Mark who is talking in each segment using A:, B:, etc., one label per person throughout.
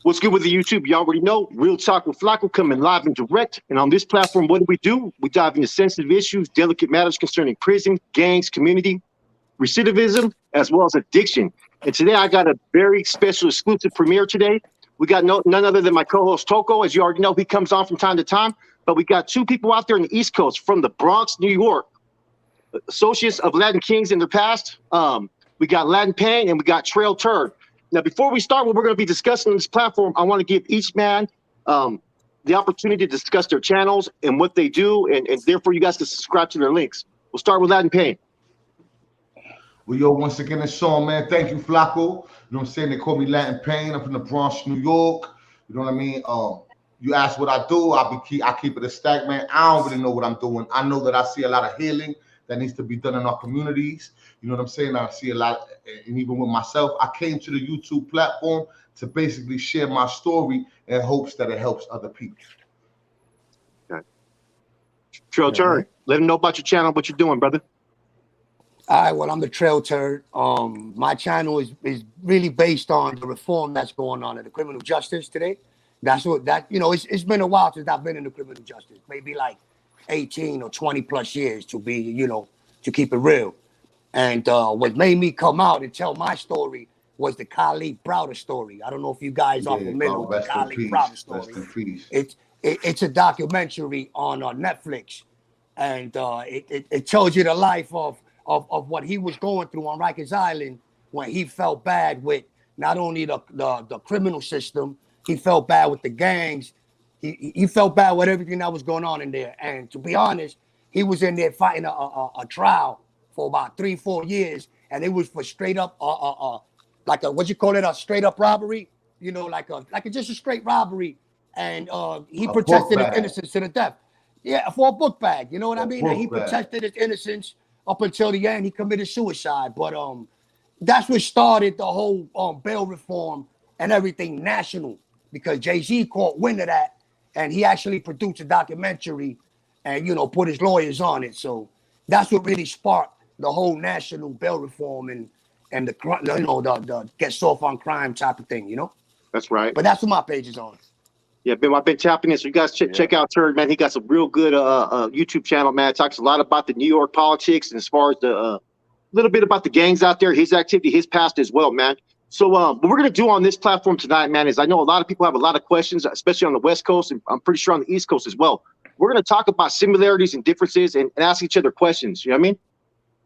A: What's good with the YouTube? You already know. Real Talk with Flacco coming live and direct. And on this platform, what do? We dive into sensitive issues, delicate matters concerning prison, gangs, community, recidivism, as well as addiction. And today I got a very special exclusive premiere today. We got none other than my co-host Toko. As you already know, he comes on from time to time. But we got two people out there in the East Coast from the Bronx, New York, associates of Latin Kings in their past. We got Latin Pain and we got Trail Turd. Now, before we start what we're going to be discussing on this platform, I want to give each man the opportunity to discuss their channels and what they do, and therefore you guys can subscribe to their links. We'll start with Latin Pain.
B: Well, yo, once again, it's Sean, man. Thank you, Flacco. You know what I'm saying? They call me Latin Pain. I'm from the Bronx, New York. You know what I mean? You ask what I do, I keep it a stack, man. I don't really know what I'm doing. I know that I see a lot of healing that needs to be done in our communities. You know what I'm saying? I see a lot, and even with myself, I came to the YouTube platform to basically share my story in hopes that it helps other people.
A: Okay. Trail Turd, let them know about your channel, what you're doing, brother.
C: All right, well, I'm the Trail Turd. My channel is really based on the reform that's going on in the criminal justice today. That's what it's been a while since I've been in the criminal justice, maybe like 18 or 20 plus years to be, to keep it real. And what made me come out and tell my story was the Khalid Browder story. I don't know if you guys are familiar with the Khalid Browder story. It's a documentary on Netflix, and it tells you the life of what he was going through on Rikers Island when he felt bad with not only the criminal system, he felt bad with the gangs. He felt bad with everything that was going on in there. And to be honest, he was in there fighting a trial for about 3-4 years, and it was for straight up like a a straight up robbery, just a straight robbery. And he protested his innocence to the death. Yeah, for a book bag, you know what I mean? And he protested his innocence up until the end. He committed suicide, but that's what started the whole bail reform and everything national, because Jay-Z caught wind of that, and he actually produced a documentary and put his lawyers on it. So that's what really sparked the whole national bail reform and the get soft on crime type of thing,
A: That's right.
C: But that's what my page is on.
A: Yeah, I've been tapping in. So you guys check out Turd, man. He got some real good YouTube channel, man. Talks a lot about the New York politics and as far as the little bit about the gangs out there, his activity, his past as well, man. So what we're gonna do on this platform tonight, man, is I know a lot of people have a lot of questions, especially on the West Coast, and I'm pretty sure on the East Coast as well. We're gonna talk about similarities and differences and ask each other questions. You know what I mean?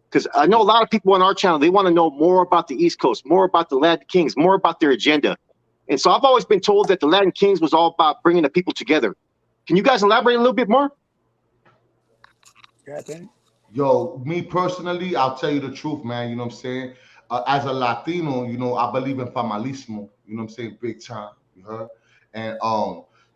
A: Because I know a lot of people on our channel, they want to know more about the East Coast, more about the Latin Kings, more about their agenda. And so I've always been told that the Latin Kings was all about bringing the people together. Can you guys elaborate a little bit more?
B: Yo, me personally, I'll tell you the truth, man. You know what I'm saying? As a Latino, I believe in familismo. You know what I'm saying? Big time. You heard? And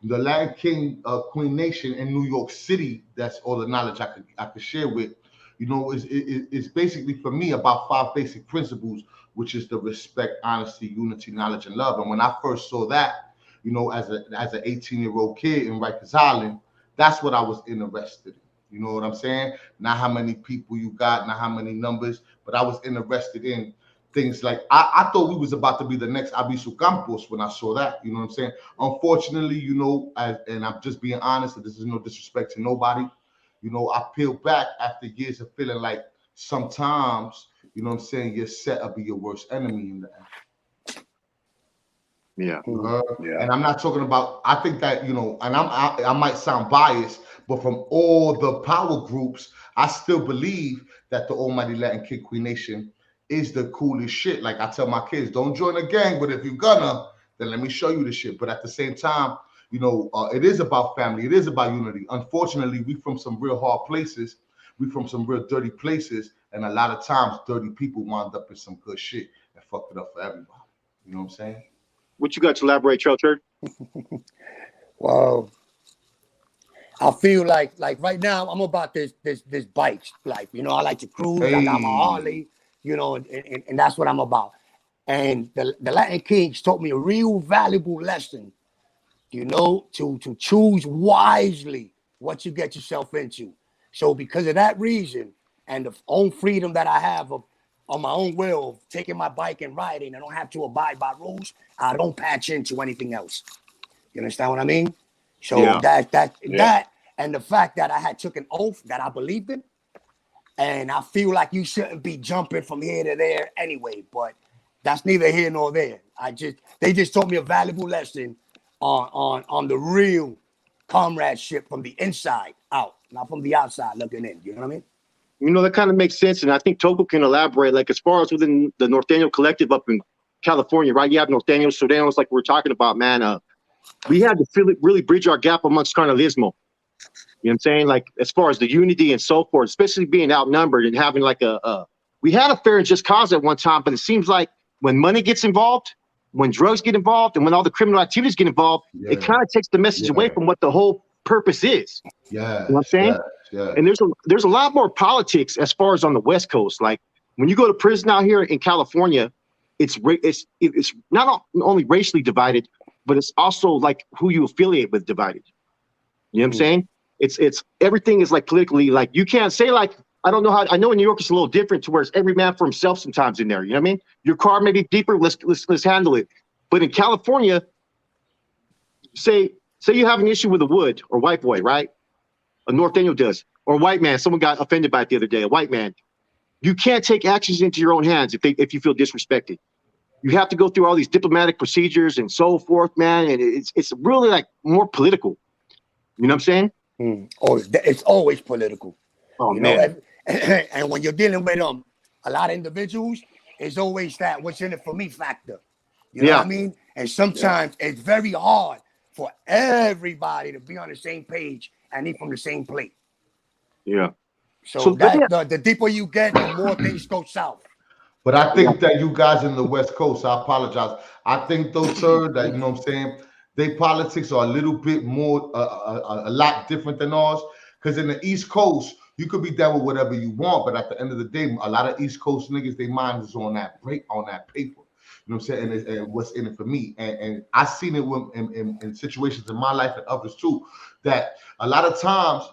B: the Latin King Queen Nation in New York City, that's all the knowledge I could share with, is basically for me about 5 basic principles, which is the respect, honesty, unity, knowledge, and love. And when I first saw that, as an 18-year-old kid in Rikers Island, that's what I was interested in. You know what I'm saying? Not how many people you got, not how many numbers, but I was interested in things like, I thought we was about to be the next Abisu Campos when I saw that. You know what I'm saying? Unfortunately, and I'm just being honest, and this is no disrespect to nobody, I peel back after years of feeling like sometimes, your set will be your worst enemy in the end.
A: Yeah.
B: And I'm not talking about, I think that, and I might sound biased, but from all the power groups, I still believe that the almighty Latin King Queen Nation is the coolest shit. Like I tell my kids, don't join a gang, but if you're gonna, then let me show you the shit. But at the same time, it is about family. It is about unity. Unfortunately, we from some real hard places. We from some real dirty places. And a lot of times, dirty people wind up in some good shit and fuck it up for everybody. You know what I'm saying?
A: What you got to elaborate, Trail Turd?
C: Well, I feel like right now I'm about this bike life. I like to cruise. I got my Harley, and that's what I'm about. And the Latin Kings taught me a real valuable lesson, to choose wisely what you get yourself into. So because of that reason and the own freedom that I have of on my own will, taking my bike and riding, I don't have to abide by rules. I don't patch into anything else. You understand what I mean? So
A: Yeah.
C: that, and the fact that I had took an oath that I believed in, and I feel like you shouldn't be jumping from here to there anyway. But that's neither here nor there. They just taught me a valuable lesson on the real comradeship from the inside out, not from the outside looking in. You know what I mean?
A: You know, that kind of makes sense. And I think Togo can elaborate, like as far as within the Norteño collective up in California, right? You have Norteños, Sureños, like we're talking about, man. We had to really bridge our gap amongst carnalismo. You know what I'm saying? Like as far as the unity and so forth, especially being outnumbered and having like we had a fair and just cause at one time, but it seems like when money gets involved, when drugs get involved, and when all the criminal activities get involved, it kind of takes the message away from what the whole purpose is.
B: Yeah.
A: You know what I'm saying?
B: Yeah.
A: And there's a lot more politics as far as on the West Coast. Like when you go to prison out here in California, it's not only racially divided, but it's also like who you affiliate with divided. You know what I'm saying? It's everything is like politically, like you can't say like, I don't know how, I know in New York it's a little different to where it's every man for himself sometimes in there. You know what I mean? Your car may be deeper, let's handle it. But in California, say you have an issue with a wood or white boy, right? A Norteño does, or a white man, someone got offended by it the other day, a white man. You can't take actions into your own hands if you feel disrespected. You have to go through all these diplomatic procedures and so forth, man. And it's really like more political. You know what I'm saying?
C: Oh, it's always political.
A: Oh,
C: you
A: man.
C: know, and when you're dealing with a lot of individuals, it's always that what's in it for me factor. You know what I mean? And sometimes it's very hard for everybody to be on the same page and eat from the same plate.
A: Yeah.
C: So that the deeper you get, the more things go south.
B: But I think that you guys in the West Coast, I apologize. I think though, sir, that, you know what I'm saying, their politics are a little bit more, a lot different than ours. Because in the East Coast, you could be down with whatever you want, but at the end of the day, a lot of East Coast niggas, their mind is on that paper. You know what I'm saying? And what's in it for me. And I've seen it in situations in my life and others too, that a lot of times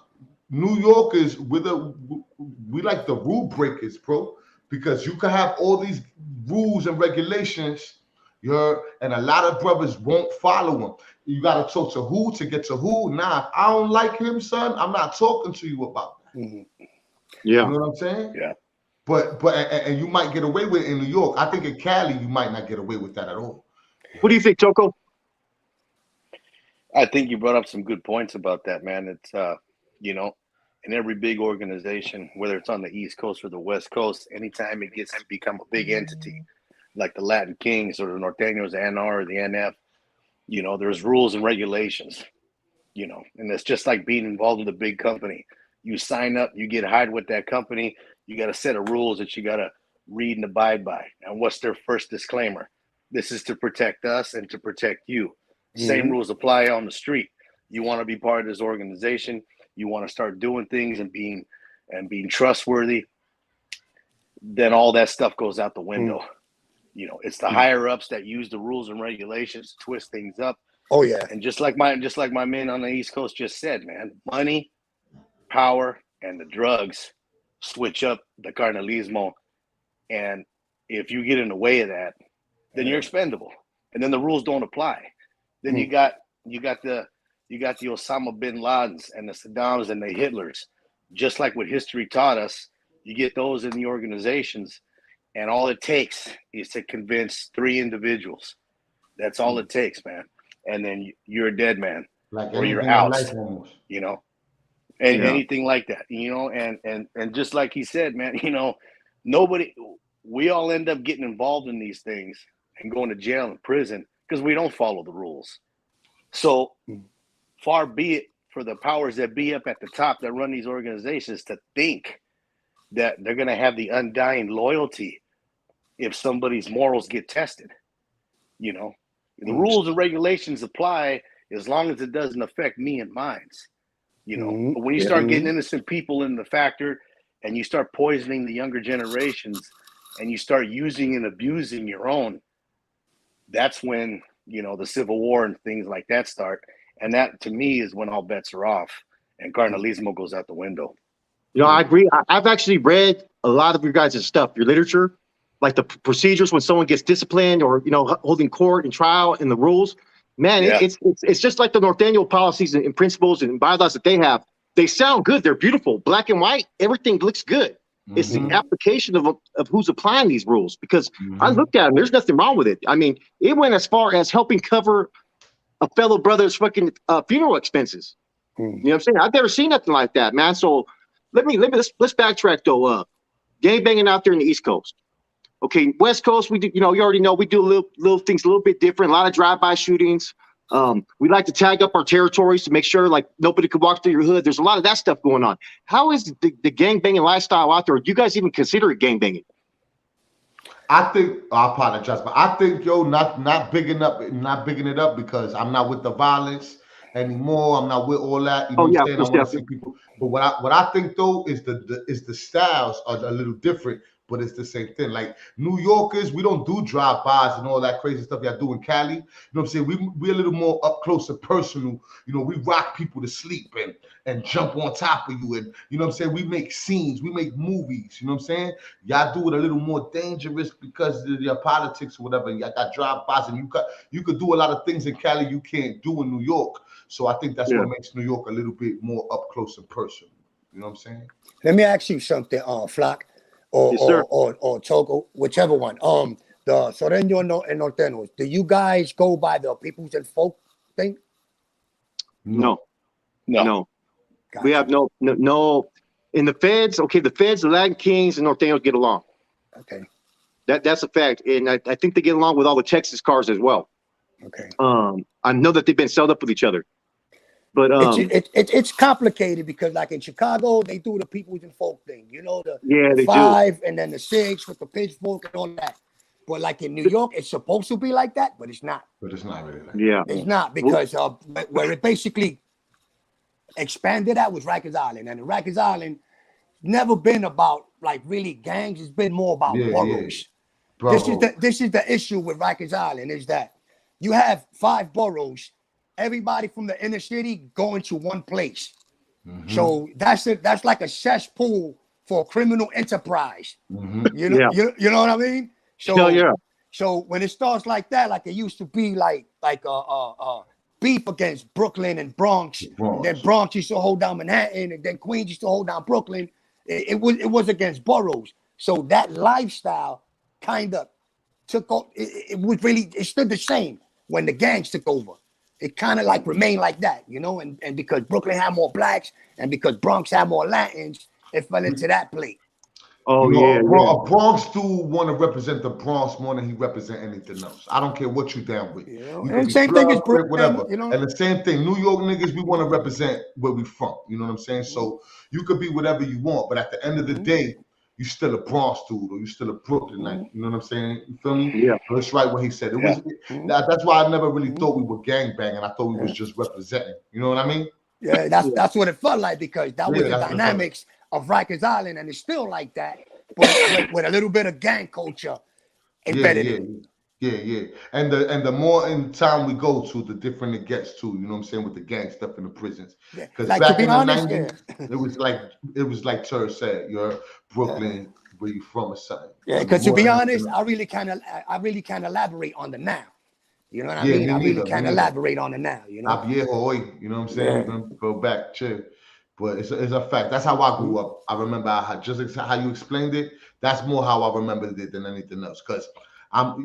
B: New Yorkers, we like the rule breakers, bro, because you can have all these rules and regulations, and a lot of brothers won't follow them. You got to talk to who to get to who. Nah, if I don't like him, son, I'm not talking to you about that.
A: Yeah.
B: You know what I'm saying?
D: Yeah.
B: But and you might get away with it in New York. I think in Cali, you might not get away with that at all.
A: What do you think, Toko?
D: I think you brought up some good points about that, man. It's you know, in every big organization, whether it's on the East Coast or the West Coast, anytime it gets to become a big entity, like the Latin Kings or the Norteños, the NR or the NF, you know, there's rules and regulations, you know, and it's just like being involved with a big company. You sign up, you get hired with that company, you got a set of rules that you got to read and abide by. And what's their first disclaimer? This is to protect us and to protect you. Same rules apply on the street. You want to be part of this organization, you want to start doing things and being trustworthy, then all that stuff goes out the window. You know, it's the higher ups that use the rules and regulations to twist things up.
C: Oh yeah.
D: And just like my man on the East Coast just said, man, money, power, and the drugs switch up the carnalismo. And if you get in the way of that, then you're expendable. And then the rules don't apply. Then you got the Osama bin Ladens and the Saddams and the Hitlers. Just like what history taught us, you get those in the organizations, and all it takes is to convince 3 individuals. That's all it takes, man. And then you're a dead man,
B: Like
D: or you're out. You know, and anything like that. You know, and just like he said, man, you know, we all end up getting involved in these things and going to jail and prison because we don't follow the rules. So far be it for the powers that be up at the top that run these organizations to think that they're going to have the undying loyalty if somebody's morals get tested. You know, the rules and regulations apply as long as it doesn't affect me and mine. You know, but when you start getting innocent people in the factor and you start poisoning the younger generations and you start using and abusing your own, that's when, you know, the Civil War and things like that start. And that, to me, is when all bets are off and carnalismo goes out the window.
A: You know, I agree. I've actually read a lot of your guys' stuff, your literature, like the procedures when someone gets disciplined or holding court and trial and the rules. Man, it's just like the Norteño policies and principles and bylaws that they have. They sound good. They're beautiful, black and white. Everything looks good. It's the application of who's applying these rules, because I looked at them. There's nothing wrong with it. I mean, it went as far as helping cover a fellow brother's fucking funeral expenses. You know what I'm saying? I've never seen nothing like that, man. So let's backtrack though. Gang banging out there in the East Coast. Okay, West Coast, we do, you already know we do little things a little bit different. A lot of drive-by shootings. We like to tag up our territories to make sure like nobody could walk through your hood. There's a lot of that stuff going on. How is the gang banging lifestyle out there? Do you guys even consider it gang banging?
B: I apologize, but I think not bigging it up because I'm not with the violence anymore. I'm not with all that. You know what I'm saying? I want to see people. But what I think though is the styles are a little different, but it's the same thing. Like New Yorkers, we don't do drive-bys and all that crazy stuff y'all do in Cali. You know what I'm saying? We're a little more up close and personal. We rock people to sleep and jump on top of you. And you know what I'm saying? We make scenes, we make movies. You know what I'm saying? Y'all do it a little more dangerous because of your politics or whatever. Y'all got drive-bys and you could do a lot of things in Cali you can't do in New York. So I think that's what makes New York a little bit more up close and personal. You know what I'm saying?
C: Let me ask you something, Flock. Or Togo, whichever one. The Soreño and Nortenos. Do you guys go by the peoples and folk thing?
A: No.
C: Gotcha.
A: We have no. In the feds, the Latin Kings and Norteños get along.
C: Okay.
A: That's a fact, and I think they get along with all the Texas cars as well.
C: Okay. I know that they've been sold up with each other. But it's complicated because like in Chicago, they do the peoples and folk thing,
A: they
C: 5 and then the 6 with the pitchfork and all that. But like in New York, it's supposed to be like that, but it's not.
B: But it's not really like
A: that.
C: It's not because where it basically expanded at was Rikers Island, and Rikers Island never been about like really gangs. It's been more about boroughs. This is the issue with Rikers Island is that you have 5 boroughs. Everybody from the inner city going to one place. So that's like a cesspool for criminal enterprise. You know what I mean? So so when it starts like that, like it used to be like beef against Brooklyn and Bronx. And then Bronx used to hold down Manhattan, and then Queens used to hold down Brooklyn. It was against boroughs. So that lifestyle kind of took off. It stood the same when the gangs took over. It kind of like remained like that, and because Brooklyn had more blacks and because Bronx had more Latins, it fell into that plate.
B: A Bronx dude want to represent the Bronx more than he represent anything else. I don't care what you down with.
C: And same thing as Brooklyn,
B: whatever. And the same thing, New York niggas, we want to represent where we from. You know what I'm saying? So you could be whatever you want, but at the end of the day, you still a Bronx dude or you still a Brooklynite. You know what I'm saying? You feel me?
A: Yeah.
B: So it's right what he said. That's why I never really thought we were gangbanging. I thought we was just representing. You know what I mean?
C: Yeah, that's what it felt like because that was the dynamics of Rikers Island, and it's still like that, but with a little bit of gang culture embedded in it.
B: Yeah. And the more in time we go to, the different it gets too. You know what I'm saying, with the gang stuff in the prisons. Because
C: like,
B: back in the
C: honest,
B: 90s, it was like Tur said, you're Brooklyn, where you from or something.
C: Yeah, because to be honest, I really can't elaborate on the now. You know what I mean? I really can't elaborate on the now. You know
B: what I'm saying? We're gonna go back, chill. But it's a fact. That's how I grew up. I remember just how you explained it. That's more how I remembered it than anything else. Because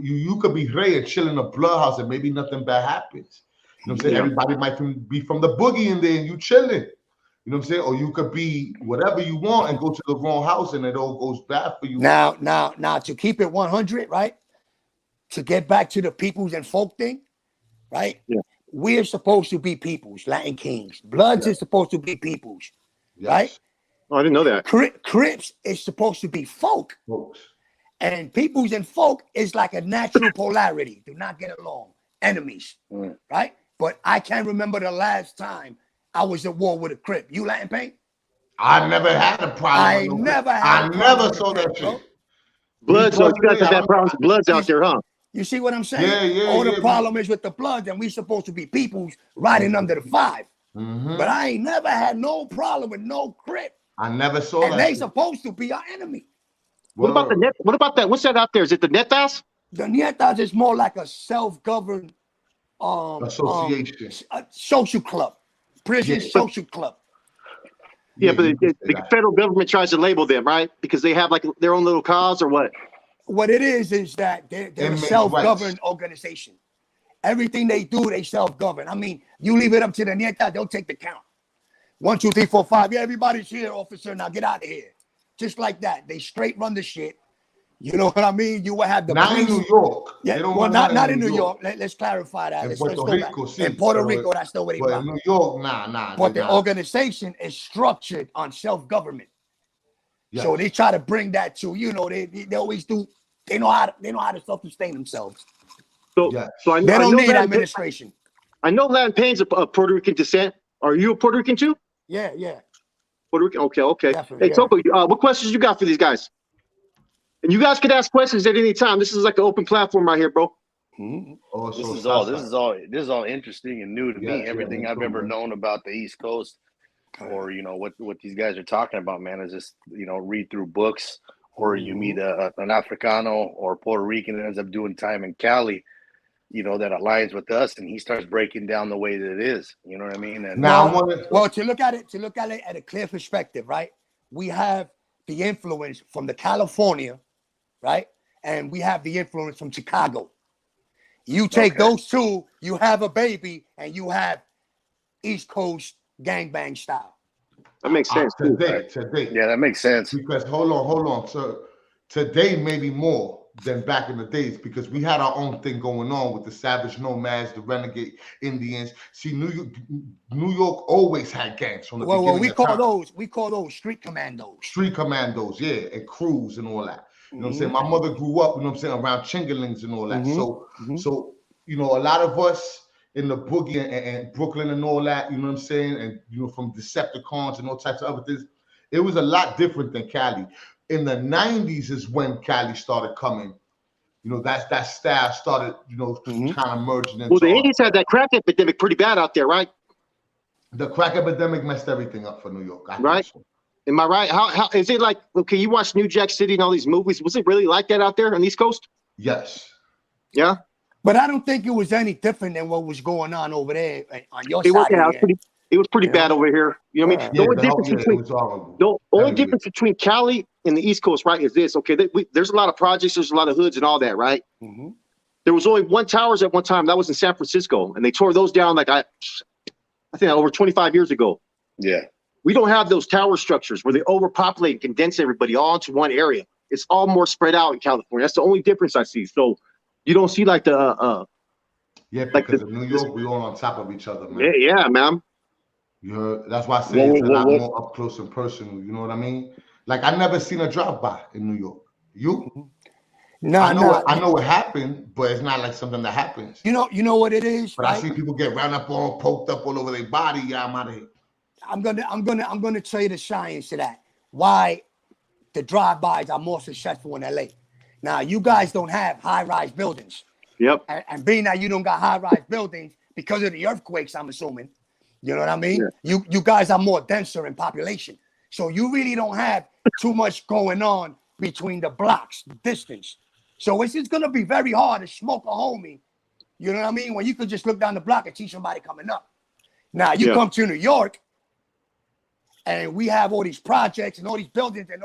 B: you could be here and chill in a blood house and maybe nothing bad happens. You know what I'm saying? Everybody might be from the boogie in there and you chilling. You know what I'm saying? Or you could be whatever you want and go to the wrong house and it all goes bad for you.
C: Now, to keep it 100, right? To get back to the peoples and folk thing, right?
A: Yeah.
C: We're supposed to be peoples, Latin Kings. Bloods is supposed to be peoples, right?
A: Oh, I didn't know that.
C: Crips is supposed to be folk.
B: Folks.
C: And peoples and folk is like a natural polarity. Do not get along. Enemies, right? But I can't remember the last time I was at war with a Crip. You Latin Paint?
B: I never had a problem. I never saw that shit.
A: Bloods, so you guys have that problem with Bloods out there, huh?
C: You see what I'm saying?
B: Yeah.
C: The problem is with the Bloods, and we supposed to be peoples riding under the 5. But I ain't never had no problem with no Crip.
B: I never saw
C: that.
B: And
C: they supposed to be our enemy.
A: What about the net? What about that? What's that out there? Is it the Netas?
C: The Nietas is more like a self-governed
B: association,
C: social club, prison social club.
A: Yeah, but the federal government tries to label them, right? Because they have like their own little cause or what?
C: What it is that they're a self-governed organization. Everything they do, they self-govern. I mean, you leave it up to the Nieta, they'll take the count. 1, 2, 3, 4, 5. Yeah, everybody's here, officer. Now get out of here. Just like that. They straight run the shit. You know what I mean? You will have the
B: not
C: police.
B: in New York.
C: Yeah, well, not in New York. Let's clarify that.
B: In
C: Let's
B: Puerto
C: go
B: Rico,
C: back. In Puerto Rico, that's the way they
B: But
C: rock.
B: in New York, nah.
C: But the organization is structured on self-government. Yes. So they try to bring that to, you know, they always do. They know how to self-sustain themselves.
A: So,
C: they don't need administration.
A: I know Latin Payne's of Puerto Rican descent. Are you a Puerto Rican too?
C: Yeah.
A: Puerto Rican. Okay.
C: Definitely,
A: hey, Toko, what questions you got for these guys? And you guys can ask questions at any time. This is like an open platform right here, bro.
D: Mm-hmm. This is all interesting and new to me. Everything I've ever known about the East Coast, or you know what these guys are talking about, man, is just read through books, or you meet an Africano or Puerto Rican that ends up doing time in Cali, that aligns with us, and he starts breaking down the way that it is. You know what I mean? And
C: to look at it at a clear perspective, right? We have the influence from the California, right? And we have the influence from Chicago. You take those two, you have a baby, and you have East Coast gangbang style.
A: That makes sense.
B: Today.
D: Yeah, that makes sense.
B: Because hold on, sir. Today maybe more than back in the days, because we had our own thing going on with the savage nomads, the renegade Indians. See, New York always had gangs from the beginning.
C: Well, we call those street commandos.
B: Street commandos, yeah, and crews and all that. You know what I'm saying? My mother grew up, around Chingalings and all that. So, a lot of us in the boogie and Brooklyn and all that, you know what I'm saying? And, from Decepticons and all types of other things, it was a lot different than Cali. In the 90s is when Cali started coming. That style started, kind of merging into.
A: Well, the 80s had that crack epidemic pretty bad out there, right?
B: The crack epidemic messed everything up for New York.
A: Right? So. Am I right? How is it like? Okay, you watch New Jack City and all these movies. Was it really like that out there on the East Coast?
B: Yes.
A: Yeah.
C: But I don't think it was any different than what was going on over there on your side.
A: It was pretty bad over here. You know what I mean? The only difference between Cali and the East Coast, right, is this. Okay, there's a lot of projects, there's a lot of hoods and all that, right? Mm-hmm. There was only one towers at one time. That was in San Francisco, and they tore those down like I think over 25 years ago.
D: Yeah.
A: We don't have those tower structures where they overpopulate and condense everybody all into one area. It's all more spread out in California. That's the only difference I see. So you don't see like the
B: because in New York, we all on top of each other, man.
A: Yeah, man.
B: You heard? That's why I say it's a lot more up close and personal. You know what I mean? Like I never seen a drive-by in New York. You?
C: No,
B: I know it happened, but it's not like something that happens.
C: You know what it is.
B: But right? I see people get round up all poked up all over their body. Yeah, I'm out of here.
C: I'm gonna tell you the science of that. Why the drive-bys are more successful in LA. Now you guys don't have high-rise buildings.
A: Yep.
C: And being that you don't got high-rise buildings because of the earthquakes, I'm assuming. You know what I mean? Yeah. You guys are more denser in population. So you really don't have too much going on between the blocks, the distance. So it's just gonna be very hard to smoke a homie. You know what I mean? When you could just look down the block and see somebody coming up. Now you come to New York, and we have all these projects and all these buildings and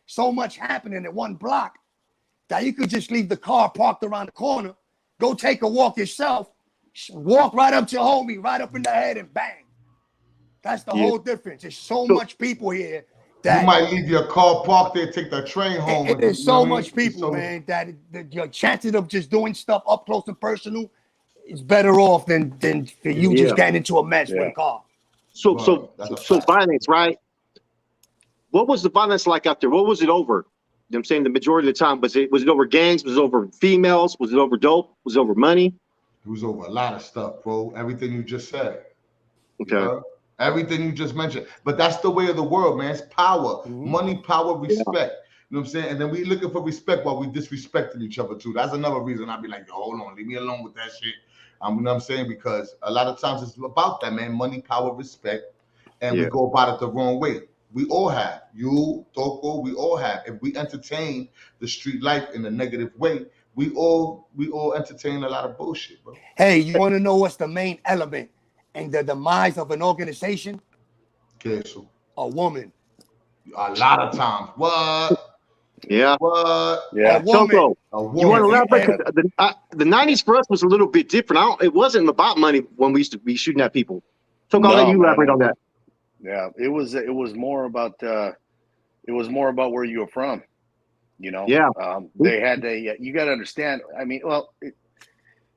C: so much happening in one block that you could just leave the car parked around the corner, go take a walk yourself, walk right up to your homie, right up in the head, and bang. That's the whole difference. There's so much people here that
B: you might leave your car parked there, take the train home.
C: There's so much people, man, that your chances of just doing stuff up close and personal is better off than for you just getting into a mess with a car.
A: So violence, right? What was the violence like out there? What was it over? You know what I'm saying? The majority of the time, was it over gangs? Was it over females? Was it over dope? Was it over money?
B: It was over a lot of stuff, bro. Everything you just said.
A: Okay.
B: Everything you just mentioned. But that's the way of the world, man. It's power. Money, power, respect. You know what I'm saying? And then we looking for respect while we disrespecting each other too. That's another reason I'd be like, yo, hold on, leave me alone with that shit. You know what I'm saying? Because a lot of times it's about that, man. Money, power, respect. And we go about it the wrong way. We all have. You, Toko, we all have. If we entertain the street life in a negative way, we all entertain a lot of bullshit, bro.
C: Hey, you want to know what's the main element in the demise of an organization?
B: Okay, so
C: A woman.
B: a lot of times. What?
A: Yeah.
B: What?
D: Yeah.
C: A woman.
A: Toko,
B: A
A: you want to
B: woman.
A: elaborate? 'Cause the 90s for us was a little bit different. It wasn't about money when we used to be shooting at people. Toko, I'll let you elaborate on that.
D: Yeah, it was more about where you were from. You know,
A: Yeah.
D: they had you got to understand. I mean, well,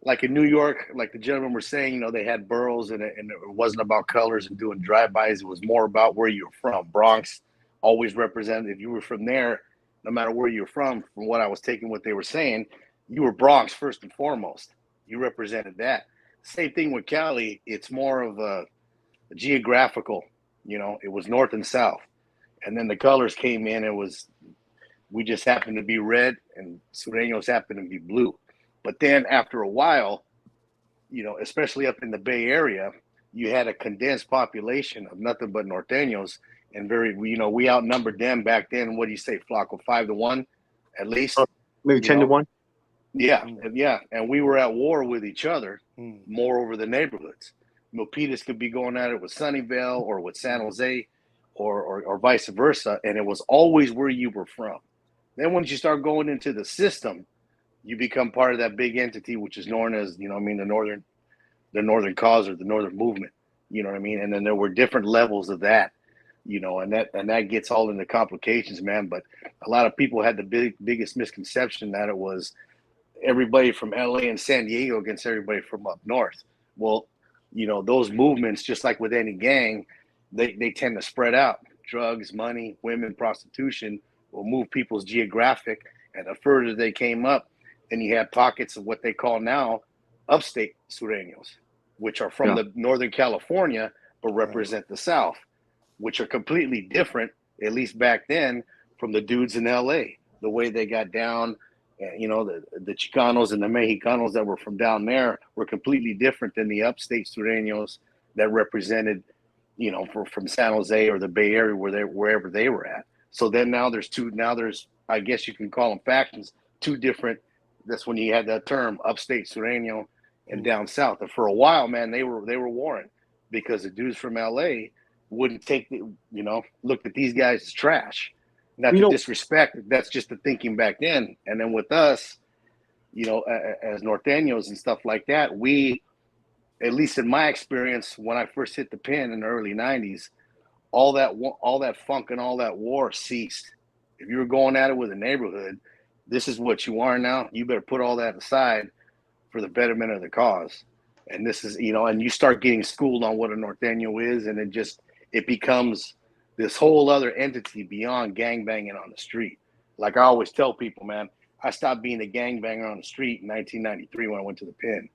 D: like in New York, like the gentlemen were saying, you know, they had boroughs, and it wasn't about colors and doing drive-bys. It was more about where you were from. Bronx always represented. If you were from there, no matter where you're from what I was taking, what they were saying, you were Bronx first and foremost. You represented that. Same thing with Cali. It's more of a geographical. You know, it was north and south, and then the colors came in. We just happened to be red, and Sureños happened to be blue. But then after a while, you know, especially up in the Bay Area, you had a condensed population of nothing but Norteños, and we outnumbered them back then. What do you say, Flacco? 5-1, at least.
A: Maybe 10-1.
D: Yeah, and we were at war with each other more over the neighborhoods. Milpitas could be going at it with Sunnyvale or with San Jose, or vice versa, and it was always where you were from. Then once you start going into the system, you become part of that big entity, which is known as, you know, I mean, the Northern Cause or the Northern Movement. You know what I mean? And then there were different levels of that, you know, and that gets all into complications, man. But a lot of people had the biggest misconception that it was everybody from LA and San Diego against everybody from up north. Well, you know, those movements, just like with any gang, they tend to spread out. Drugs, money, women, prostitution will move people's geographic, and the further they came up, then you have pockets of what they call now upstate Sureños, which are from the Northern California, but represent the South, which are completely different, at least back then, from the dudes in LA. The way they got down, you know, the Chicanos and the Mexicanos that were from down there were completely different than the upstate Sureños that represented, you know, from San Jose or the Bay Area, wherever they were at. So then now there's I guess you can call them factions, two different. That's when you had that term, upstate Sureño and down south. And for a while, man, they were warring because the dudes from LA wouldn't looked at these guys as trash. Not to disrespect, that's just the thinking back then. And then with us, you know, as Norteños and stuff like that, we, at least in my experience, when I first hit the pen in the early 90s, all that funk and all that war ceased. If you were going at it with a neighborhood, this is what you are now. You better put all that aside for the betterment of the cause. And this is, you know, and you start getting schooled on what a Norteño is, and it becomes this whole other entity beyond gangbanging on the street. Like I always tell people, man, I stopped being a gangbanger on the street in 1993 when I went to the pen,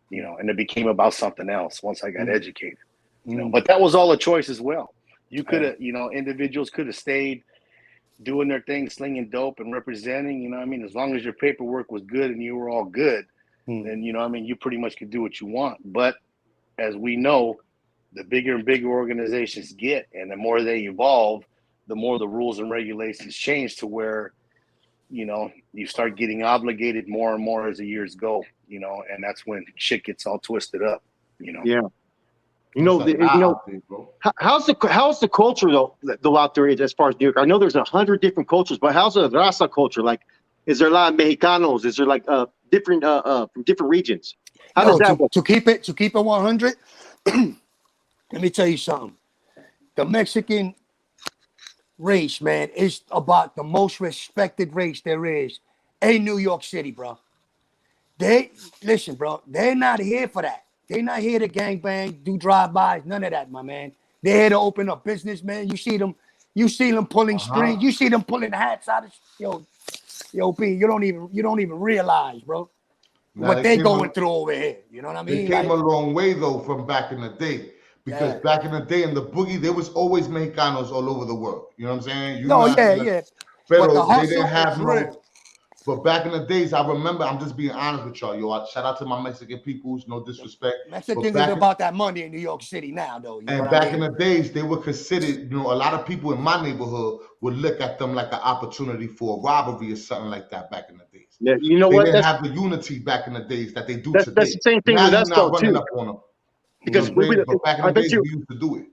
D: you know, and it became about something else once I got educated. You know, but that was all a choice as well. You could have, you know, individuals could have stayed doing their thing, slinging dope and representing, you know what I mean? As long as your paperwork was good and you were all good, then, you know what I mean, you pretty much could do what you want. But as we know, the bigger and bigger organizations get, and the more they evolve, the more the rules and regulations change to where, you know, you start getting obligated more and more as the years go, you know, and that's when shit gets all twisted up, you know?
A: Yeah. How's the culture though out there as far as New York? I know there's 100 different cultures, but how's the raza culture? Like, is there a lot of Mexicanos? Is there like different from different regions? How does that work?
C: To keep it 100? Let me tell you something. The Mexican race, man, is about the most respected race there is in New York City, bro. Listen, bro, they're not here for that. They're not here to gangbang, do drive-bys, none of that, my man. They're here to open up business, man. You see them pulling strings, you see them pulling hats out of B, you don't even realize, bro, what they're going through over here. You know what I mean?
B: They came a long way though from back in the day. Because back in the day in the boogie, there was always Mexicanos all over the world. You know what I'm saying?
C: Yeah.
B: But they didn't have But back in the days, I remember, I'm just being honest with y'all. Yo, shout out to my Mexican peoples, no disrespect.
C: Mexicans is about that money in New York City now, though. You know
B: and
C: what
B: back
C: I mean?
B: in the days, they were considered, you know, a lot of people in my neighborhood would look at them like an opportunity for a robbery or something like that back in the days.
A: Yeah, you know
B: They
A: what?
B: didn't have the unity back in the days that they do today.
A: That's the same thing
B: Now
A: with
B: you're
A: us,
B: not
A: though,
B: running
A: too.
B: up on them.
A: Because
B: but back in
A: I
B: the
A: bet
B: days,
A: you,
B: we used to do it.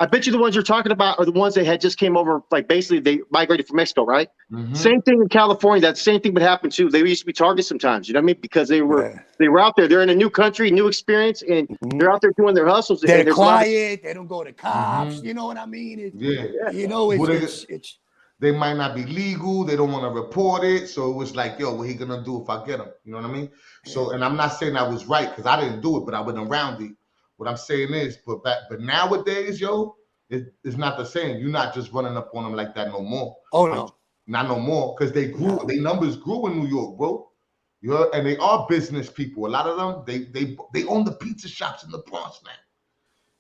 A: I bet you the ones you're talking about are the ones that had just came over, like basically they migrated from Mexico, right? Same thing in California. That same thing would happen too. They used to be targeted sometimes, you know what I mean? Because they were out there. They're in a new country, new experience, and they're out there doing their hustles.
C: They're
A: and
C: quiet. They don't go to cops. You know what I mean? You know, it's
B: they might not be legal. They don't want to report it. So it was like, yo, what he gonna do if I get him? You know what I mean? So, and I'm not saying I was right because I didn't do it, but I went around it. What I'm saying is, but nowadays, yo, it's not the same. You're not just running up on them like that no more.
C: Oh no,
B: not no more, because they grew. Their numbers grew in New York, bro. You know, and they are business people. A lot of them, they own the pizza shops in the Bronx, man.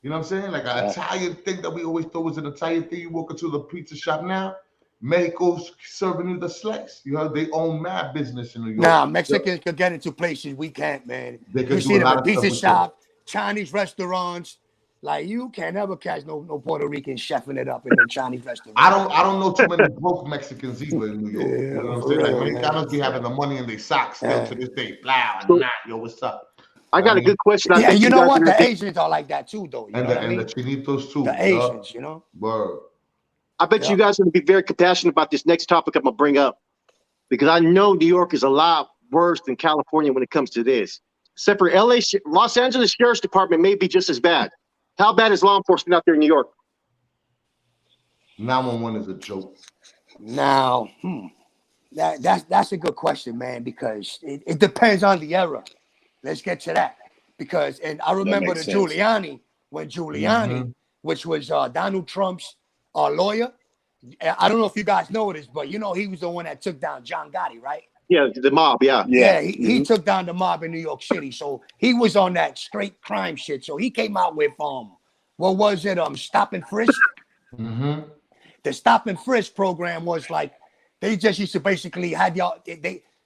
B: You know what I'm saying? Like an Italian thing that we always thought was an Italian thing. You walk into the pizza shop now, Mexico's serving you the slice. You know, they own mad business in New York.
C: Nah, Mexicans could get into places we can't, man.
B: They could
C: you
B: do
C: see
B: a
C: them
B: lot
C: at
B: of
C: pizza
B: stuff
C: shop, Chinese restaurants. Like you can't ever catch no Puerto Rican chefing it up in a Chinese restaurant.
B: I don't know too many broke Mexicans either in New York.
C: Yeah,
B: you know what I'm saying? Like Mexicanos be having the money in their socks still to this day. Blah, and not. Yo, what's up?
A: I got a good question.
C: Yeah, you know what? The Asians are like that too, though. You know what I mean?
B: The Chinitos too.
C: The Asians, you know.
B: Word.
A: I bet you guys are going to be very compassionate about this next topic I'm going to bring up, because I know New York is a lot worse than California when it comes to this. Except for Los Angeles Sheriff's Department may be just as bad. How bad is law enforcement out there in New York?
B: 911 is a joke.
C: Now, that's a good question, man, because it depends on the era. Let's get to that. Because, and I remember Giuliani, which was Donald Trump's lawyer. I don't know if you guys know this, but you know, he was the one that took down John Gotti, right?
A: Yeah, the mob,
C: he took down the mob in New York City. So he was on that straight crime shit. So he came out with what was it? Stop and Frisk. The Stop and Frisk program was like they just used to basically had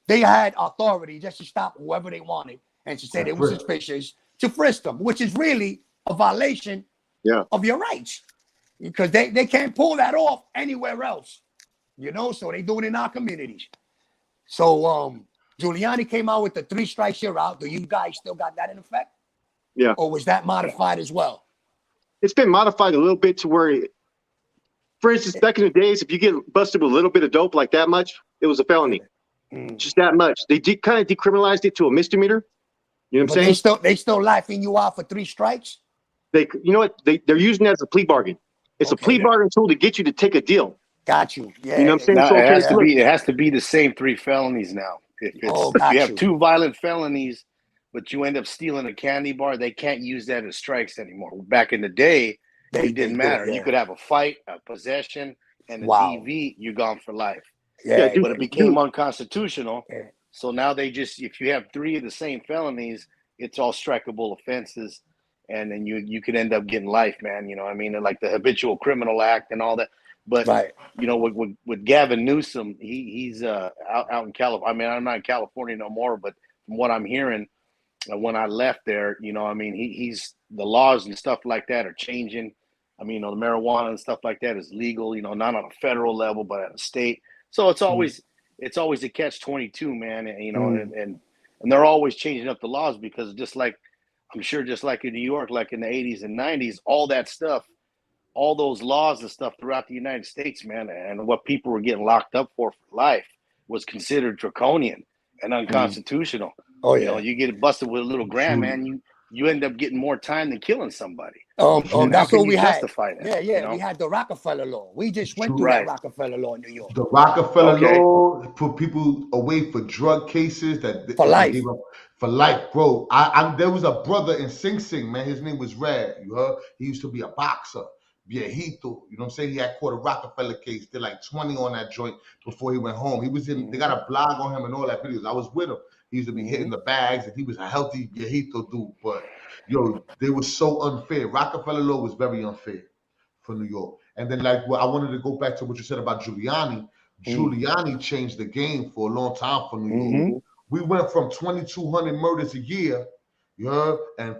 C: they had authority just to stop whoever they wanted and to say they were suspicious to frisk them, which is really a violation of your rights, because they can't pull that off anywhere else, you know. So they do it in our communities. So Giuliani came out with the 3 strikes you're out. Do you guys still got that in effect?
A: Yeah.
C: Or was that modified as well?
A: It's been modified a little bit to where, for instance, back in the days, if you get busted with a little bit of dope like that much, it was a felony. Just that much. They kind of decriminalized it to a misdemeanor. You know what I'm saying?
C: They still laughing you out for 3 strikes?
A: You know what? They're using that as a plea bargain. It's a plea bargain tool to get you to take a deal.
C: Got you. Yeah.
A: You know what I'm saying?
D: Now,
A: So,
D: it has to be the same 3 felonies now. If you have 2 violent felonies, but you end up stealing a candy bar, they can't use that as strikes anymore. Back in the day, it didn't matter. You could have a fight, a possession, and a DV, you're gone for life.
C: Yeah,
D: but it became unconstitutional. So now they just, if you have 3 of the same felonies, it's all strikeable offenses, and then you could end up getting life, man. You know what I mean? And like the Habitual Criminal Act and all that. But you know, with Gavin Newsom, he's out in California. I mean, I'm not in California no more, but from what I'm hearing, when I left there, you know, I mean, he's the laws and stuff like that are changing. I mean, you know, the marijuana and stuff like that is legal, you know, not on a federal level, but at a state. So it's always a catch-22, man. And, you know, and they're always changing up the laws, because just like in New York, like in the 80s and 90s, all that stuff, all those laws and stuff throughout the United States, man, and what people were getting locked up for life was considered draconian and unconstitutional.
C: Oh,
D: you know, you get busted with a little gram, man, you end up getting more time than killing somebody.
C: That's what we had.
D: That,
C: you know? We had the Rockefeller law. We just went through that Rockefeller law in New York.
B: The Rockefeller law put people away for drug cases
C: for life.
B: For life, bro. There was a brother in Sing Sing, man. His name was Red. You heard? He used to be a boxer. Viejito, you know what I'm saying? He had caught a Rockefeller case. Did like 20 on that joint before he went home. He was in, they got a blog on him and all that videos. I was with him. He used to be hitting the bags, and he was a healthy viejito dude. But yo, they were so unfair. Rockefeller law was very unfair for New York. And then, like, well, I wanted to go back to what you said about Giuliani. Giuliani changed the game for a long time for New York. We went from 2,200 murders a year, you heard, and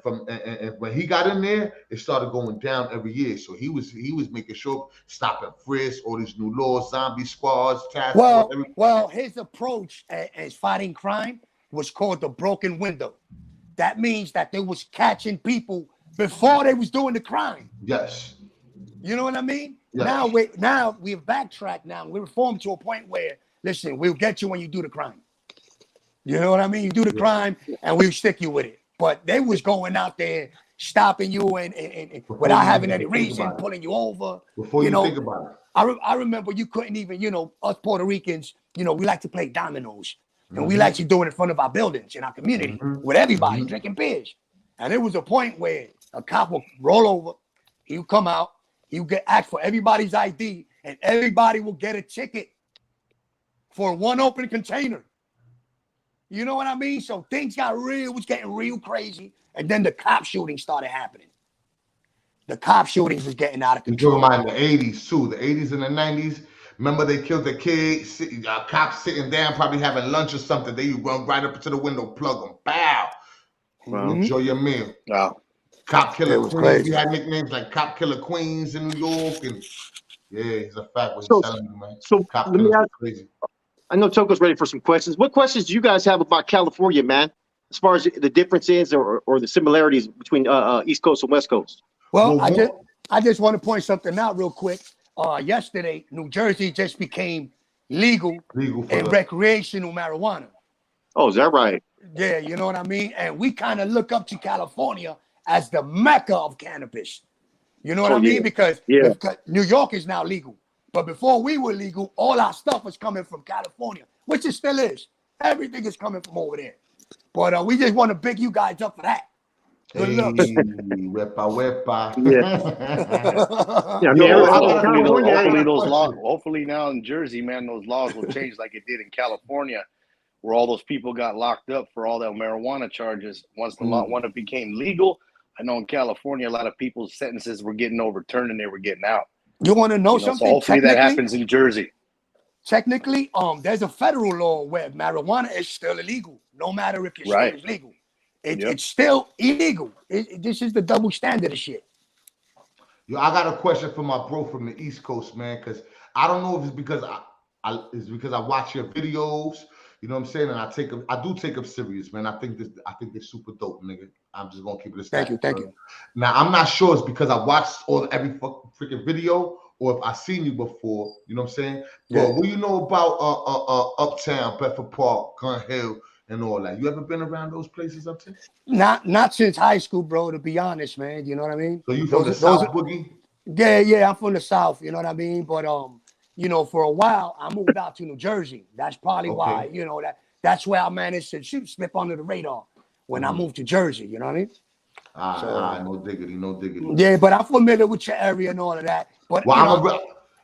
B: when he got in there, it started going down every year. So he was making sure stopping frisk, all these new laws, zombie squads, task force.
C: Well, his approach as fighting crime was called the broken window. That means that they was catching people before they was doing the crime.
B: Yes.
C: You know what I mean?
B: Yes.
C: Now we've backtracked now. We're reformed to a point where, listen, we'll get you when you do the crime. You know what I mean? You do the crime and we'll stick you with it. But they was going out there stopping you and without having any reason, pulling you over.
B: Before you think about it.
C: I remember you couldn't even, us Puerto Ricans, we like to play dominoes. And we like to do it in front of our buildings, in our community, with everybody drinking beers. And there was a point where a cop would roll over, he would come out, he would get asked for everybody's ID, and everybody will get a ticket for one open container. You know what I mean? So things was getting real crazy. And then the cop shootings started happening. The cop shootings was getting out of control.
B: You're talking about in the 80s too, the 80s and the 90s. Remember they killed the kid, cops sitting down, probably having lunch or something. They run right up to the window, plug them, bow. Enjoy your meal.
D: Wow.
B: Cop Killer Queens. We had nicknames like Cop Killer Queens in New York. And yeah, it's a fact what he's telling you, man.
A: So
B: Cop
A: let me ask,
B: crazy.
A: I know Toko's ready for some questions. What questions do you guys have about California, man? As far as the differences or the similarities between East Coast and West Coast?
C: Well, I just want to point something out real quick. Yesterday, New Jersey just became legal in recreational marijuana.
A: Oh, is that right?
C: Yeah, you know what I mean? And we kind of look up to California as the mecca of cannabis. You know what I mean? Because New York is now legal. But before we were legal, all our stuff was coming from California, which it still is. Everything is coming from over there. But we just want to big you guys up for that. Good luck.
B: Wepa.
D: Hopefully now in Jersey, man, those laws will change like it did in California, where all those people got locked up for all that marijuana charges. Once the law when it became legal, I know in California a lot of people's sentences were getting overturned and they were getting out.
C: You want to know something?
D: So hopefully that happens in Jersey.
C: Technically, there's a federal law where marijuana is still illegal, no matter if your state is legal. It's still illegal. This is the double standard of shit.
B: Yo, I got a question for my bro from the East Coast, man, because I don't know if it's because I watch your videos, you know what I'm saying, and I do take them serious, man. I think they're super dope, nigga. I'm just gonna keep it a stack.
C: Thank you.
B: Now I'm not sure it's because I watched every freaking video or if I seen you before, you know what I'm saying? But what do you know about Uptown, Bedford Park, Gun Hill, and all that? You ever been around those places up there?
C: Not since high school, bro, to be honest, man. You know what I mean?
B: So you from the South Boogie?
C: Yeah, I'm from the South, you know what I mean? But for a while I moved out to New Jersey. That's probably why, that's where I managed to slip under the radar when I moved to Jersey, you know what I mean?
B: No diggity.
C: Yeah, but I'm familiar with your area and all of that. But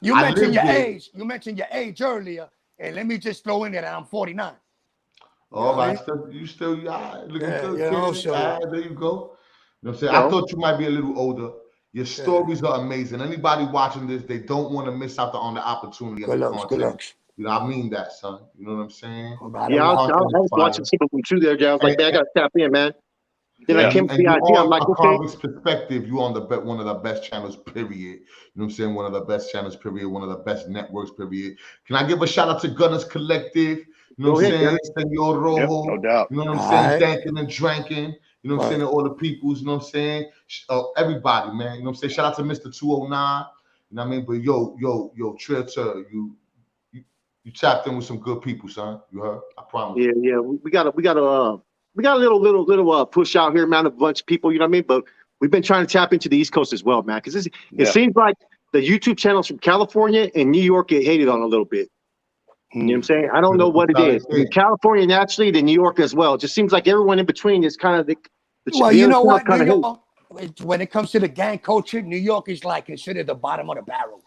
C: you mentioned your age. You mentioned your age earlier, and let me just throw in there that I'm 49.
B: All right, you still looking good. There you go. You know what I'm saying?
A: No.
B: I thought you might be a little older. Your stories are amazing. Anybody watching this, they don't want to miss out on the opportunity.
C: Good looks.
B: You know, I mean that, son. You know what I'm saying?
A: Yeah, I was watching some of them too there, Jay. I was like, man, I gotta tap in, man. Then I came to the idea. I'm like, okay.
B: Perspective, you on one of the best channels, period. You know what I'm saying? One of the best channels, period. One of the best networks, period. Can I give a shout out to Gunners Collective? You know what I'm saying? Senor Rojo.
D: No doubt.
B: You know what I'm saying? Thanking and drinking. You know what I'm saying? All the peoples, you know what I'm saying? Everybody, man. You know what I'm saying? Shout out to Mr. 209. You know what I mean? But yo, Traitor, you tapped in with some good people, son. You heard? I promise.
A: Yeah. We got a little push out here, man, a bunch of people, you know what I mean? But we've been trying to tap into the East Coast as well, man, because it seems like the YouTube channels from California and New York get hated on a little bit. You know what I'm saying? I don't know what it is. In California, naturally, to New York as well. It just seems like everyone in between is kind of
C: well, you know what? When it comes to the gang culture, New York is like considered the bottom of the barrel.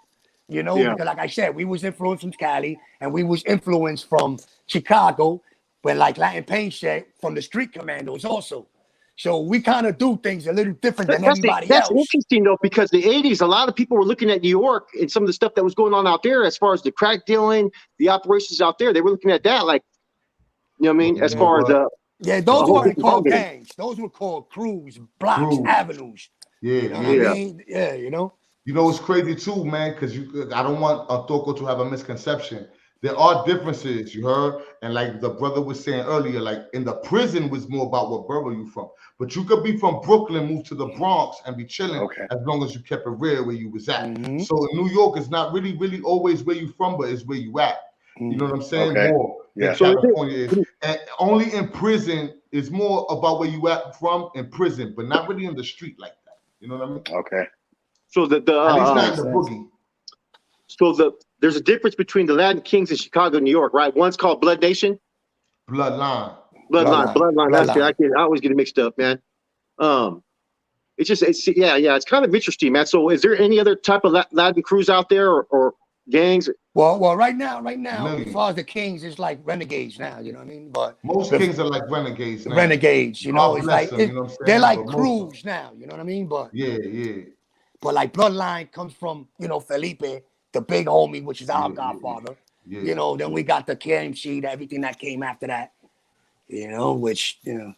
C: You know, because like I said, we was influenced from Cali and we was influenced from Chicago, when like Latin Pain said, from the Street Commandos also. So we kind of do things a little different than
A: That's
C: everybody
A: that's
C: else.
A: interesting though, because the '80s, a lot of people were looking at New York and some of the stuff that was going on out there, as far as the crack dealing, the operations out there. They were looking at that, like, you know what I mean, as far as the
C: Yeah, those
A: whole
C: weren't
A: different
C: called
A: marketing.
C: gangs. Those were called crews, blocks,
B: Crews.
C: avenues.
B: Yeah,
C: You know
B: yeah.
C: what I mean? Yeah, you know.
B: You know, it's crazy too, man, because I don't want Toko to have a misconception. There are differences, you heard? And like the brother was saying earlier, like in the prison was more about what borough you from. But you could be from Brooklyn, move to the Bronx and be chilling as long as you kept it real where you was at. So New York is not really always where you from, but it's where you at. You know what I'm saying? More than California is. And only in prison is more about where you at from in prison, but not really in the street like that. You know what I mean?
D: Okay.
A: So the
B: At least not in the boogie.
A: So there's a difference between the Latin Kings in Chicago and New York, right? One's called Blood Nation.
B: Bloodline.
A: Bloodline. I always get it mixed up, man. It's kind of interesting, man. So is there any other type of Latin crews out there or gangs?
C: Well, right now, as far as the Kings, it's like renegades now. You know what I mean? But
B: most Kings are like renegades now.
C: Renegades, you know,
B: God
C: it's like
B: them, you know what I'm
C: they're
B: saying?
C: like
B: But
C: crews now. You know what I mean? But
B: yeah.
C: But like Bloodline comes from, you know, Felipe, the big homie, which is our godfather.
B: Yeah.
C: You know, then we got the KMC, everything that came after that. You know, which, you know,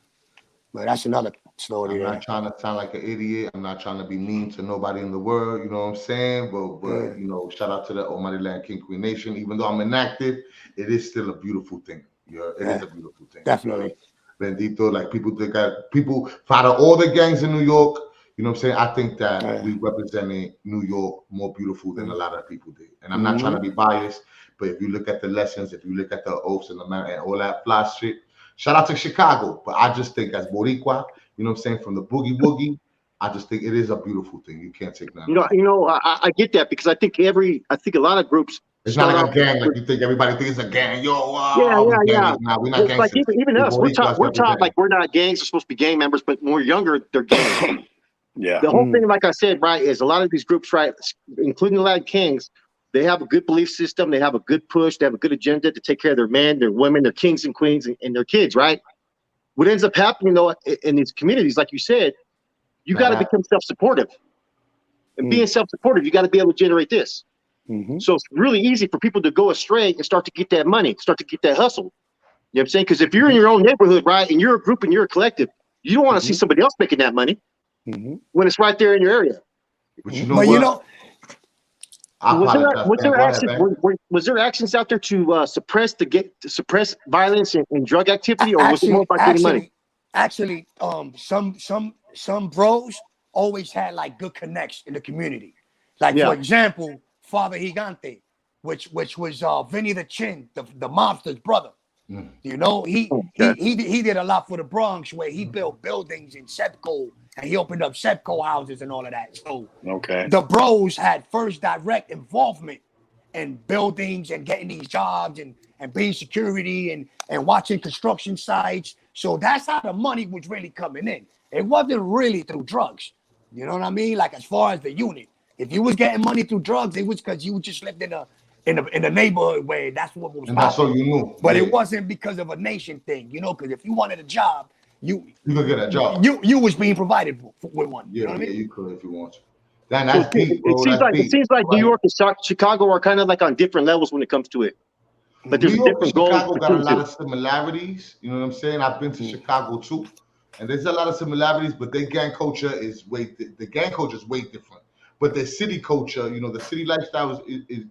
C: but that's another story.
B: I'm not trying to sound like an idiot. I'm not trying to be mean to nobody in the world. You know what I'm saying? But you know, shout out to the Almighty Land King Queen Nation. Even though I'm inactive, it is still a beautiful thing. It is a beautiful thing.
C: Definitely.
B: Bendito, like people fight all the gangs in New York. You know what I'm saying? I think that we represented New York more beautiful than a lot of people did. And I'm not trying to be biased, but if you look at the lessons, if you look at the oaths and all that fly shit, shout out to Chicago. But I just think as Boricua, you know what I'm saying, from the boogie woogie, I just think it is a beautiful thing. You can't take none.
A: I get that, because I think a lot of groups.
B: It's not like a gang, like you think everybody thinks it's a gang. Yo,
A: yeah.
B: Nah, we're not gangsters.
A: Like even us, we're taught like we're not gangs. We're supposed to be gang members, but when we're younger, they're gangs.
D: Yeah.
A: The whole thing, like I said, right, is a lot of these groups, right, including the Latin Kings, they have a good belief system. They have a good push. They have a good agenda to take care of their men, their women, their kings and queens, and their kids, right? What ends up happening, though, in these communities, like you said, you got to become self-supportive. And being self-supportive, you got to be able to generate this. So it's really easy for people to go astray and start to get that money, start to get that hustle. You know what I'm saying? Because if you're in your own neighborhood, right, and you're a group and you're a collective, you don't want to see somebody else making that money when it's right there in your area.
B: But you know what?
A: Was there actions out there to suppress violence and drug activity, or was it more about getting money?
C: Actually, some bros always had like good connects in the community. Like for example, Father Gigante, which was Vinny the Chin, the mobster's brother. You know, he did a lot for the Bronx, where he built buildings in Sepco, and he opened up Sepco houses and all of that. So the bros had first direct involvement in buildings and getting these jobs and being security and watching construction sites. So that's how the money was really coming in. It wasn't really through drugs. You know what I mean? Like as far as the unit, if you was getting money through drugs, it was because you just lived in a neighborhood where that's what was.
B: And that's all you knew.
C: But it wasn't because of a nation thing, you know. Because if you wanted a job, you
B: could get a job.
C: You was being provided with one.
B: Yeah,
C: you know what I mean?
B: You could if you want to. That's deep, bro.
A: It seems like New York and Chicago are kind of like on different levels when it comes to it. But there's
B: New York and
A: different
B: Chicago got a lot of similarities. You know what I'm saying? I've been to Chicago too, and there's a lot of similarities. But their gang culture is way different. But the city culture, you know, the city lifestyle is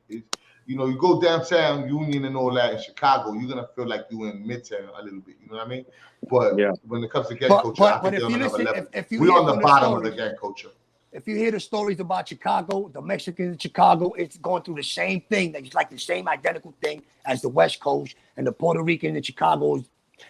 B: you know, you go downtown Union and all that in Chicago, you're gonna feel like you're in Midtown a little bit. You know what I mean? But when it comes to gang culture, I think they're on another level. We're on the bottom of the gang culture.
C: If you hear the stories about Chicago, the Mexicans in Chicago, it's going through the same thing. It's like the same identical thing as the West Coast, and the Puerto Ricans in Chicago is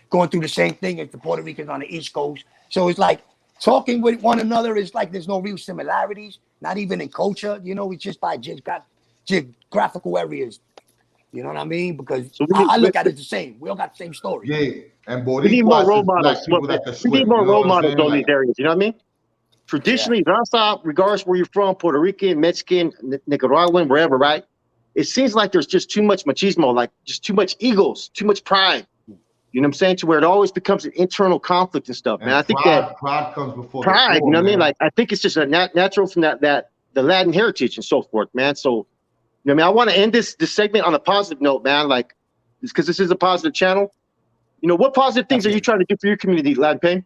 C: going through the same thing as the Puerto Ricans on the East Coast. So it's like talking with one another is like there's no real similarities, not even in culture. You know, it's just by geographical areas. You know what I mean? Because I look at it the same. We all got the same story.
B: Yeah, and
A: we need more role models. We need more role models in these areas. You know what I mean? Traditionally, Raza, regardless where you're from, Puerto Rican, Mexican, Nicaraguan, wherever, right? It seems like there's just too much machismo, like just too much egos, too much pride. You know what I'm saying? To where it always becomes an internal conflict and stuff, man.
B: And
A: I think that
B: pride comes before
A: pride,
B: the
A: you know what I mean?
B: man.
A: Like, I think it's just a natural from that the Latin heritage and so forth, man. So, you know what I mean? I want to end this segment on a positive note, man. Like, because this is a positive channel. You know, what positive things are you trying to do for your community, Latin Pain?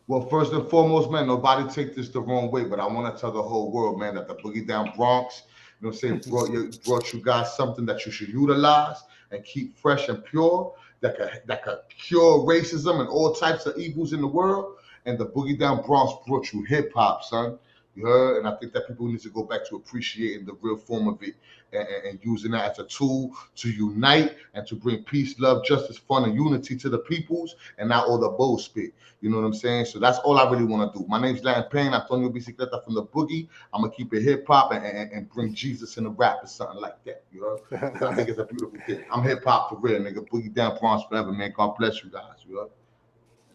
B: Well, first and foremost, man, nobody take this the wrong way, but I want to tell the whole world, man, that the Boogie Down Bronx, you know what I'm saying, brought you guys something that you should utilize and keep fresh and pure, that could cure racism and all types of evils in the world. And the Boogie Down Bronx brought you hip hop, son. You heard? And I think that people need to go back to appreciating the real form of it and using that as a tool to unite and to bring peace, love, justice, fun, and unity to the peoples, and not all the bullshit. You know what I'm saying? So that's all I really want to do. My name's Latin Pain, Antonio Bicicleta from the Boogie. I'm going to keep it hip-hop and bring Jesus in the rap or something like that. You know? I think it's a beautiful thing. I'm hip-hop for real, nigga. Boogie Down Bronx forever, man. God bless you guys. You know?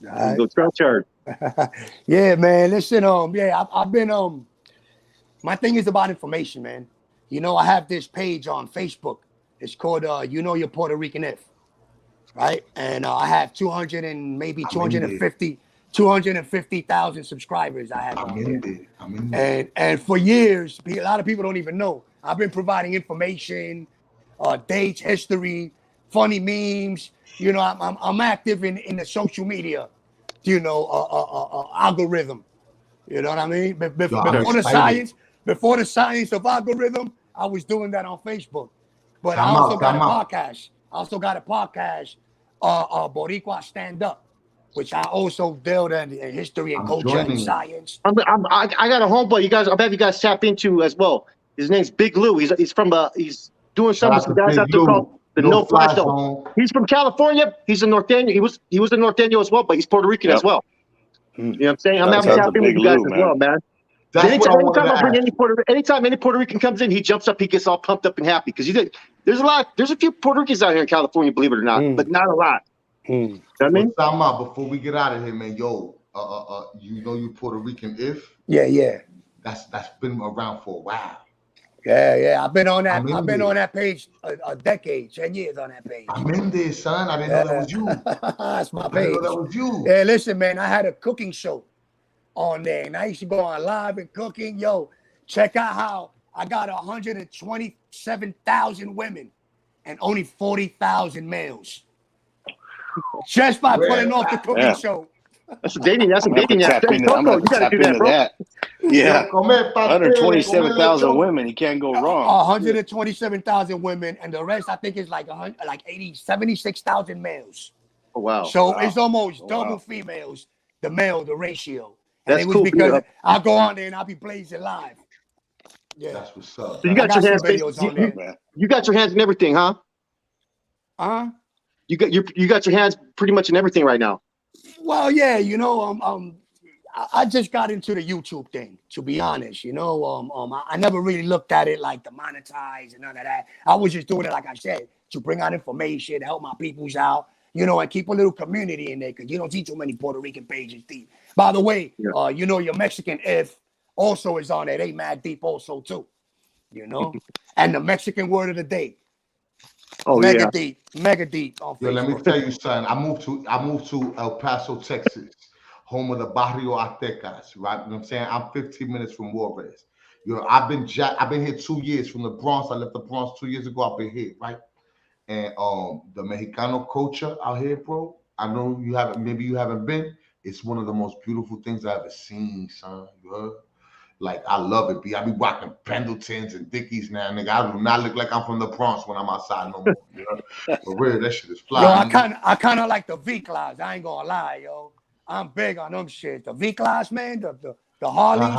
C: Right.
A: Go Charge.
C: Yeah, man. Listen, yeah, I've been my thing is about information, man. You know, I have this page on Facebook. It's called You Know Your Puerto Rican If, right? And I have 250,000 subscribers. I have on there. And for years, a lot of people don't even know. I've been providing information, dates, history, funny memes. You know, I'm active in the social media, you know, algorithm. You know what I mean? Before the science of algorithm, I was doing that on Facebook. But I also got a podcast. Boricua Stand Up, which I also dealt in history and culture and science.
A: I got a homeboy. I bet you guys tap into as well. His name's Big Lou. He's doing something with some guys out there called the No Fly Zone. He's from California. He's a Norteño. He was a Norteño as well, but he's Puerto Rican as well. You know what I'm saying? I'm having to tap in with you guys as well, man. Anytime any Puerto Rican comes in, he jumps up, he gets all pumped up and happy because there's a few Puerto Ricans out here in California, believe it or not, but not a lot. You know what I mean?
B: Before we get out of here, man, you know you Puerto Rican if?
C: Yeah.
B: That's been around for a while.
C: Yeah. I've been on that page a decade, 10 years on that page.
B: I'm in there, son. I didn't know that was you.
C: That's my page.
B: I didn't know that was you.
C: Yeah, listen, man, I had a cooking show on there, and I used to go on live and cooking. Yo, check out how I got 127,000 women and only 40,000 males. Just by putting off the cooking show.
A: That's a dating app. I'm gonna tap into
D: that. Yeah, 127,000 women. You can't go wrong.
C: 127,000 women, and the rest I think is like 76,000 males.
A: Oh wow!
C: So it's almost double females. The ratio. And
A: That's
C: it was
A: cool,
C: because I'll go on there and I'll be blazing live. Yeah,
B: that's what's up.
A: So you got your hands. You got your hands in everything, huh? You got your hands pretty much in everything right now.
C: Well, yeah, you know, I just got into the YouTube thing, to be honest. You know, I never really looked at it like to monetize and none of that. I was just doing it, like I said, to bring out information, help my peoples out, you know, and keep a little community in there because you don't see too many Puerto Rican pages deep. By the way, you know, your Mexican if also is on it. They mad deep also too, you know, and the Mexican word of the day.
A: Oh,
C: mega deep on Facebook.
B: Yo, let me tell you, son. I moved to El Paso, Texas, home of the Barrio Aztecas, right? You know what I'm saying? I'm 15 minutes from Juarez. You know, I've been here 2 years from the Bronx. I left the Bronx 2 years ago. I've been here, right? And the Mexicano culture out here, bro. I know you haven't been. It's one of the most beautiful things I've ever seen, son. You heard? Like, I love it, B. I be rocking Pendletons and Dickies now, nigga. I do not look like I'm from the Bronx when I'm outside no more. You know? For real, that shit is fly.
C: Yo, I kind of like the V-Class. I ain't gonna lie, yo. I'm big on them shit. The V-Class, man, the Harleys.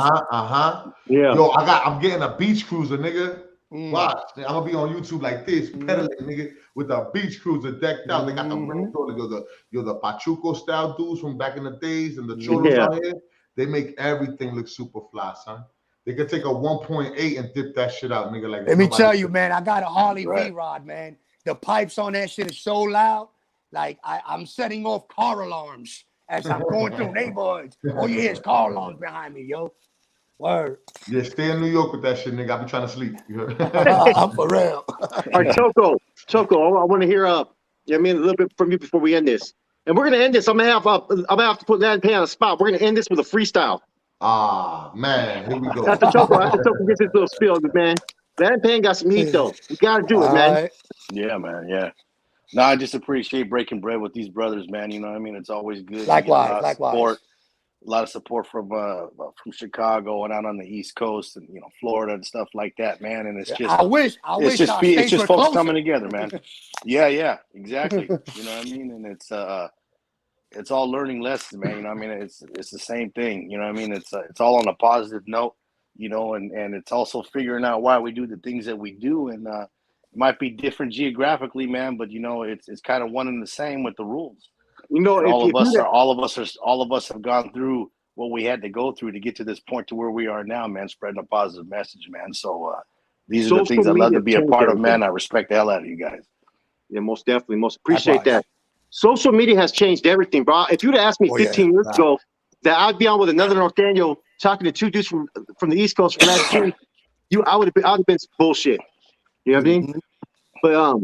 A: Yeah.
B: Yo, I'm getting a beach cruiser, nigga. Watch. I'm gonna be on YouTube like this, pedaling, nigga, with a beach cruiser decked out. They got the raincoat. You're the Pachuco style dudes from back in the days and the cholos out here. They make everything look super fly, son. They could take a 1.8 and dip that shit out, nigga. Like,
C: let me tell you, man, I got a Harley V-Rod, man. The pipes on that shit is so loud. Like, I'm setting off car alarms as I'm going through neighborhoods. All you hear is car alarms behind me, yo. Word.
B: Yeah, stay in New York with that shit, nigga. I be trying to sleep.
C: I'm for real.
A: All right, Choco, I want to hear Yeah, I mean, a little bit from you before we end this. And we're gonna end this. I'm gonna have to put Latin Pain on the spot. We're gonna end this with a freestyle.
B: Ah, man, here we go.
A: After Choco gets his little spiel, man. Latin Pain got some heat though. We gotta do it,
C: All
A: man.
C: right.
D: Yeah, man. Yeah. No, I just appreciate breaking bread with these brothers, man. You know what I mean? It's always good. to get a lot of support, a lot of support from Chicago and out on the East Coast and Florida and stuff like that, man. And it's just
C: I wish
D: it's just folks
C: closer.
D: coming together, man. Yeah, exactly. You know what I mean? And it's all learning lessons, man. You know what I mean? It's the same thing. You know what I mean? It's all on a positive note, and it's also figuring out why we do the things that we do, and it might be different geographically, man, but it's kind of one and the same with the rules. And all of us have gone through what we had to go through to get to this point to where we are now, man, spreading a positive message, man. So these are the things I love to be a part of, man. I respect the hell out of you guys.
A: Yeah, most definitely. Most appreciate that. Social media has changed everything, bro. If you'd asked me 15 years ago that I'd be on with another Norteno talking to two dudes from the East Coast for last year, I would have been bullshit. You know what I mean? But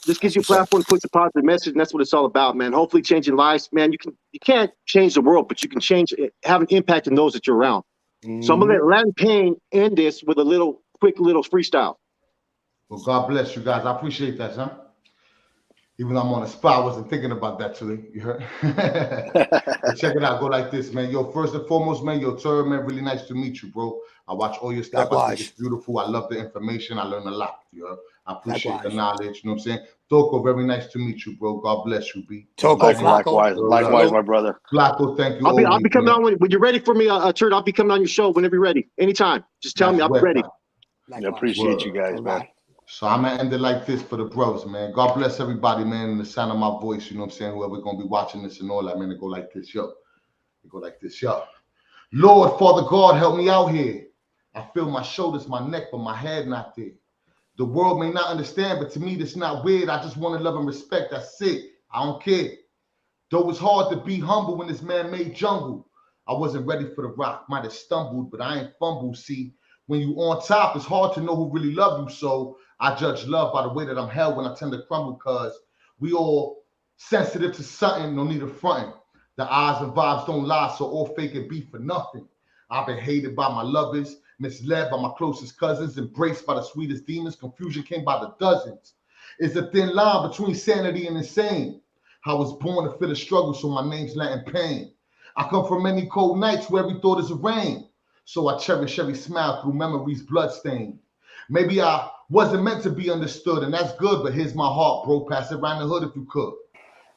A: this gives you a platform to put a positive message, and that's what it's all about, man. Hopefully changing lives, man. You can't change the world, but you can have an impact on those that you're around. So I'm gonna let Latin Pain end this with a quick little freestyle.
B: Well, God bless you guys. I appreciate that, son. Even though I'm on the spot, I wasn't thinking about that today. You heard? But check it out. Go like this, man. Yo, first and foremost, man, yo, Tur, man, really nice to meet you, bro. I watch all your stuff. I think it's beautiful. I love the information. I learn a lot. You know? I appreciate the knowledge. You know what I'm saying? Toko, very nice to meet you, bro. God bless you, B.
C: Toko,
D: likewise, my brother.
B: Flacco, thank you.
A: I'll be coming on when you're ready for me, Tur. I'll be coming on your show whenever you're ready. Anytime. Just tell me. I'll be ready.
D: I appreciate you guys, man.
B: So I'm gonna end it like this for the bros, man. God bless everybody, man, and the sound of my voice, you know what I'm saying? Whoever gonna be watching this and all that, man, it go like this, yo. It go like this, yo. Lord, Father God, help me out here. I feel my shoulders, my neck, but my head not there. The world may not understand, but to me, this not weird. I just want to love and respect. That's it. I don't care. Though it's hard to be humble in this man-made jungle. I wasn't ready for the rock. Might have stumbled, but I ain't fumbled. See, when you on top, it's hard to know who really love you. So I judge love by the way that I'm held when I tend to crumble, cause we all sensitive to something, no need of fronting. The eyes and vibes don't lie, so all fake and be for nothing. I've been hated by my lovers, misled by my closest cousins, embraced by the sweetest demons, confusion came by the dozens. It's a thin line between sanity and insane. I was born to feel the struggle, so my name's Latin Pain. I come from many cold nights where every thought is a rain. So I cherish every smile through memories bloodstained. Maybe I wasn't meant to be understood, and that's good, but here's my heart, bro. Pass it around the hood if you could.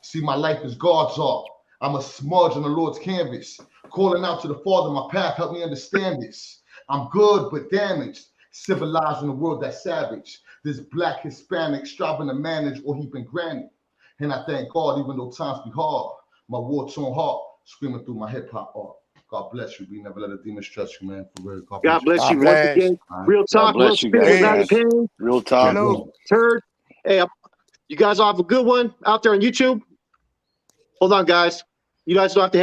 B: See, my life is God's art. I'm a smudge on the Lord's canvas. Calling out to the Father, my path, help me understand this. I'm good, but damaged. Civilized in a world that's savage. This black Hispanic striving to manage all he been granted. And I thank God, even though times be hard, my war-torn heart screaming through my hip-hop art. God bless you, B. Never let a demon stress you, man. For real.
A: God bless you. Once again, real talk.
D: Bless you guys. Real talk.
C: Hello.
A: Tur. Hey, you guys all have a good one out there on YouTube. Hold on, guys. You guys don't have to